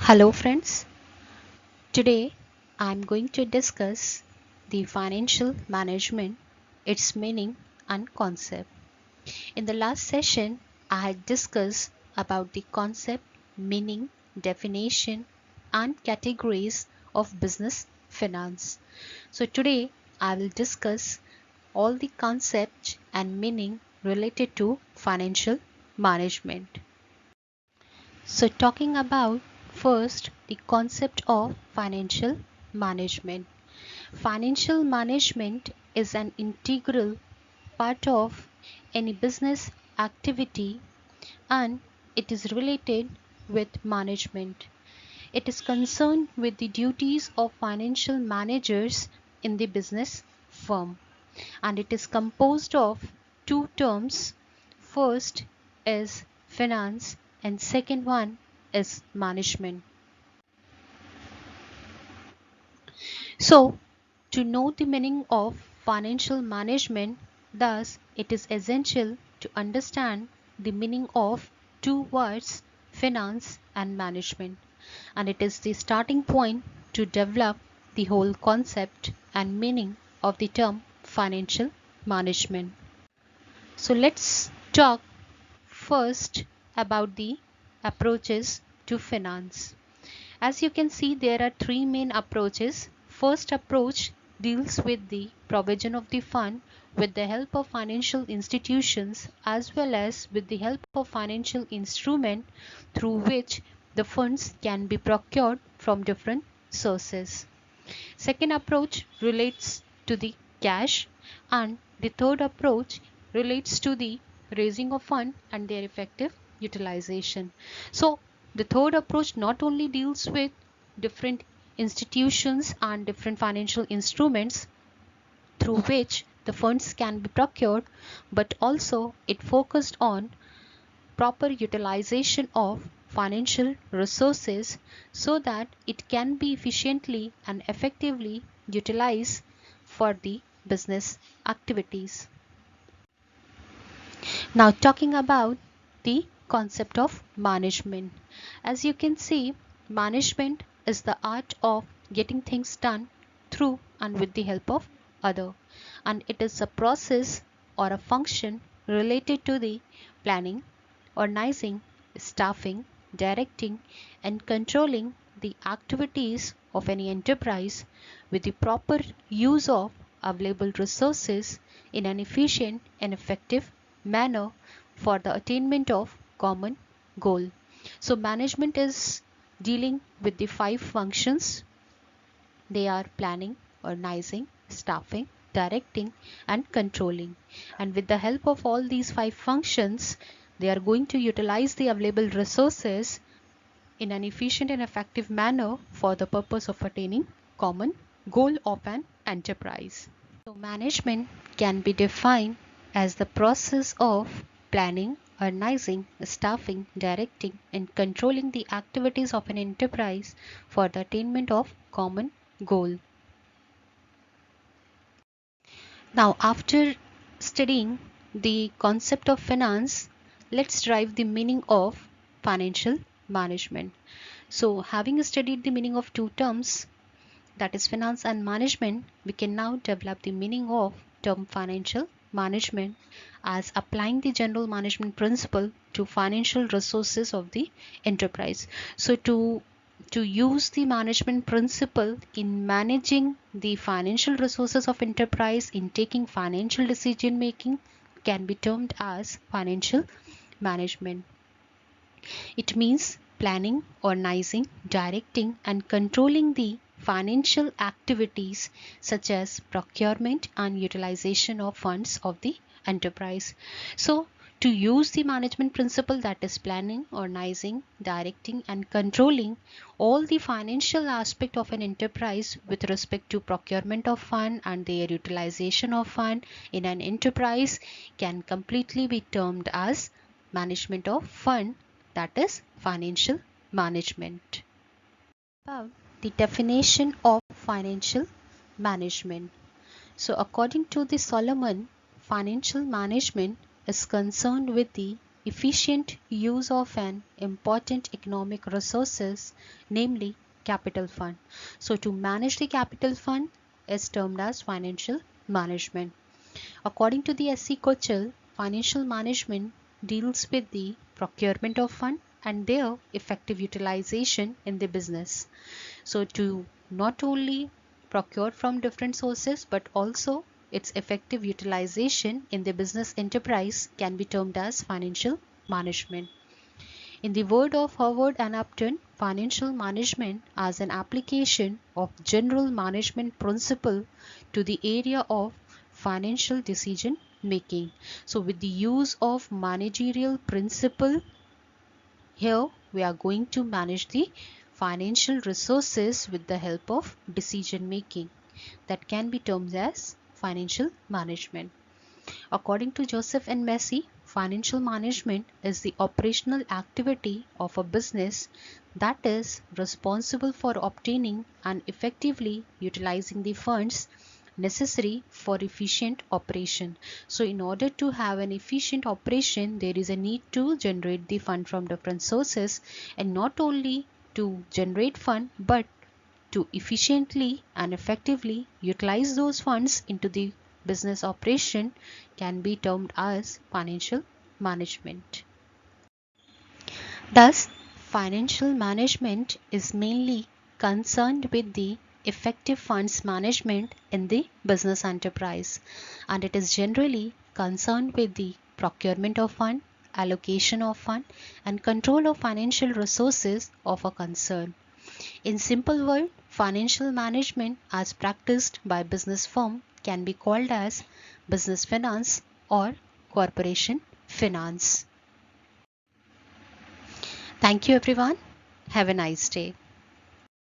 Hello friends, today I am going to discuss the financial management, its meaning and concept. In the last session, I had discussed about the concept, meaning, definition and categories of business finance. So today I will discuss all the concepts and meaning related to financial management. So talking about first the concept of financial management. Financial management is an integral part of any business activity and it is related with management. It is concerned with the duties of financial managers in the business firm and it is composed of two terms. First is finance and second one is management. So, to know the meaning of financial management, thus it is essential to understand the meaning of two words, finance and management, and it is the starting point to develop the whole concept and meaning of the term financial management. So let's talk first about the approaches to finance. As you can see, there are three main approaches. First approach deals with the provision of the fund with the help of financial institutions as well as with the help of financial instrument through which the funds can be procured from different sources. Second approach relates to the cash and the third approach relates to the raising of fund and their effective utilization. So the third approach not only deals with different institutions and different financial instruments through which the funds can be procured, but also it focused on proper utilization of financial resources so that it can be efficiently and effectively utilized for the business activities. Now talking about the concept of management. As you can see, management is the art of getting things done through and with the help of other, and it is a process or a function related to the planning, organizing, staffing, directing and controlling the activities of any enterprise with the proper use of available resources in an efficient and effective manner for the attainment of common goal. So management is dealing with the five functions. They are planning, organizing, staffing, directing and controlling. And with the help of all these five functions, they are going to utilize the available resources in an efficient and effective manner for the purpose of attaining common goal of an enterprise. So management can be defined as the process of planning, organizing, staffing, directing and controlling the activities of an enterprise for the attainment of common goal. Now after studying the concept of finance, let's derive the meaning of financial management. So having studied the meaning of two terms, that is finance and management, we can now develop the meaning of term financial management as applying the general management principle to financial resources of the enterprise. So to use the management principle in managing the financial resources of enterprise in taking financial decision making can be termed as financial management. It means planning, organizing, directing and controlling the financial activities such as procurement and utilization of funds of the enterprise. So to use the management principle, that is planning, organizing, directing and controlling all the financial aspect of an enterprise with respect to procurement of fund and their utilization of fund in an enterprise can completely be termed as management of fund, that is financial management. About the definition of financial management. So according to the Solomon, financial management is concerned with the efficient use of an important economic resources, namely capital fund. So to manage the capital fund is termed as financial management. According to the SC Kochel, financial management deals with the procurement of fund and their effective utilization in the business. So to not only procure from different sources but also its effective utilization in the business enterprise can be termed as financial management. In the word of Howard and Upton, financial management as an application of general management principle to the area of financial decision making. So with the use of managerial principle, here we are going to manage the financial resources with the help of decision making. That can be termed as financial management. According to Joseph N. Massey, financial management is the operational activity of a business that is responsible for obtaining and effectively utilizing the funds necessary for efficient operation. So in order to have an efficient operation, there is a need to generate the fund from different sources, and not only to generate fund but to efficiently and effectively utilize those funds into the business operation can be termed as financial management. Thus, financial management is mainly concerned with the effective funds management in the business enterprise, and it is generally concerned with the procurement of fund, allocation of fund, and control of financial resources of a concern. In simple word, financial management as practiced by business firm can be called as business finance or corporation finance. Thank you everyone. Have a nice day.